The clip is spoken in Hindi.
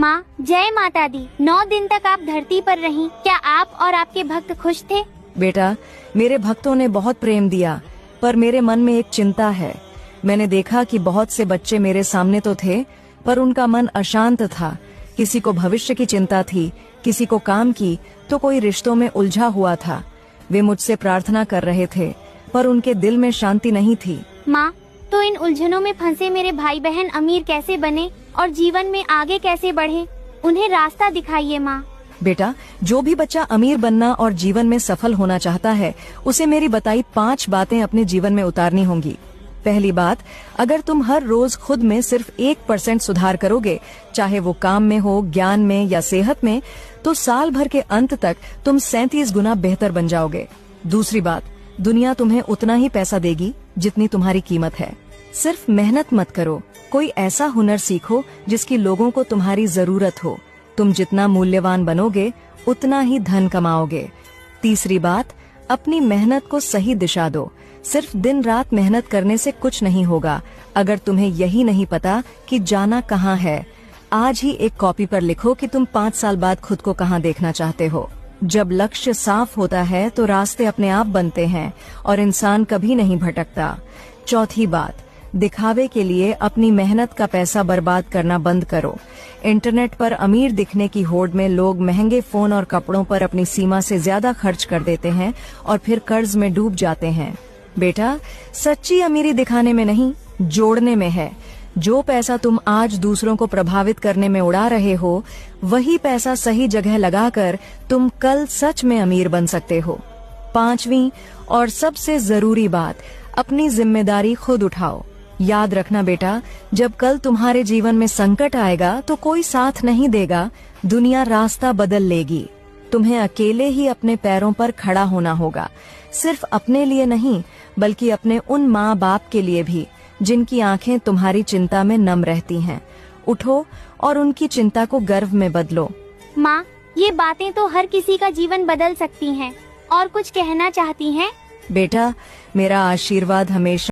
माँ जय माता दी। 9 दिन तक आप धरती पर रहीं, क्या आप और आपके भक्त खुश थे? बेटा, मेरे भक्तों ने बहुत प्रेम दिया, पर मेरे मन में एक चिंता है। मैंने देखा कि बहुत से बच्चे मेरे सामने तो थे, पर उनका मन अशांत था। किसी को भविष्य की चिंता थी, किसी को काम की, तो कोई रिश्तों में उलझा हुआ था। वे मुझसे प्रार्थना कर रहे थे, पर उनके दिल में शांति नहीं थी। माँ, तो इन उलझनों में फंसे मेरे भाई बहन अमीर कैसे बने और जीवन में आगे कैसे बढ़े? उन्हें रास्ता दिखाइए माँ। बेटा, जो भी बच्चा अमीर बनना और जीवन में सफल होना चाहता है, उसे मेरी बताई 5 बातें अपने जीवन में उतारनी होंगी। पहली बात, अगर तुम हर रोज खुद में सिर्फ 1% सुधार करोगे, चाहे वो काम में हो, ज्ञान में या सेहत में, तो साल भर के अंत तक तुम 37 गुना बेहतर बन जाओगे। दूसरी बात, दुनिया तुम्हें उतना ही पैसा देगी जितनी तुम्हारी कीमत है। सिर्फ मेहनत मत करो, कोई ऐसा हुनर सीखो जिसकी लोगों को तुम्हारी जरूरत हो। तुम जितना मूल्यवान बनोगे, उतना ही धन कमाओगे। तीसरी बात, अपनी मेहनत को सही दिशा दो। सिर्फ दिन रात मेहनत करने से कुछ नहीं होगा, अगर तुम्हें यही नहीं पता कि जाना कहाँ है। आज ही एक कॉपी पर लिखो कि तुम 5 साल बाद खुद को कहाँ देखना चाहते हो। जब लक्ष्य साफ होता है तो रास्ते अपने आप बनते हैं और इंसान कभी नहीं भटकता। चौथी बात, दिखावे के लिए अपनी मेहनत का पैसा बर्बाद करना बंद करो। इंटरनेट पर अमीर दिखने की होड़ में लोग महंगे फोन और कपड़ों पर अपनी सीमा से ज्यादा खर्च कर देते हैं और फिर कर्ज में डूब जाते हैं। बेटा, सच्ची अमीरी दिखाने में नहीं, जोड़ने में है। जो पैसा तुम आज दूसरों को प्रभावित करने में उड़ा रहे हो, वही पैसा सही जगह लगाकर तुम कल सच में अमीर बन सकते हो। 5वीं और सबसे जरूरी बात, अपनी जिम्मेदारी खुद उठाओ। याद रखना बेटा, जब कल तुम्हारे जीवन में संकट आएगा तो कोई साथ नहीं देगा, दुनिया रास्ता बदल लेगी। तुम्हें अकेले ही अपने पैरों पर खड़ा होना होगा, सिर्फ अपने लिए नहीं बल्कि अपने उन माँ बाप के लिए भी जिनकी आंखें तुम्हारी चिंता में नम रहती हैं। उठो और उनकी चिंता को गर्व में बदलो। माँ, ये बातें तो हर किसी का जीवन बदल सकती हैं। और कुछ कहना चाहती हैं? बेटा, मेरा आशीर्वाद हमेशा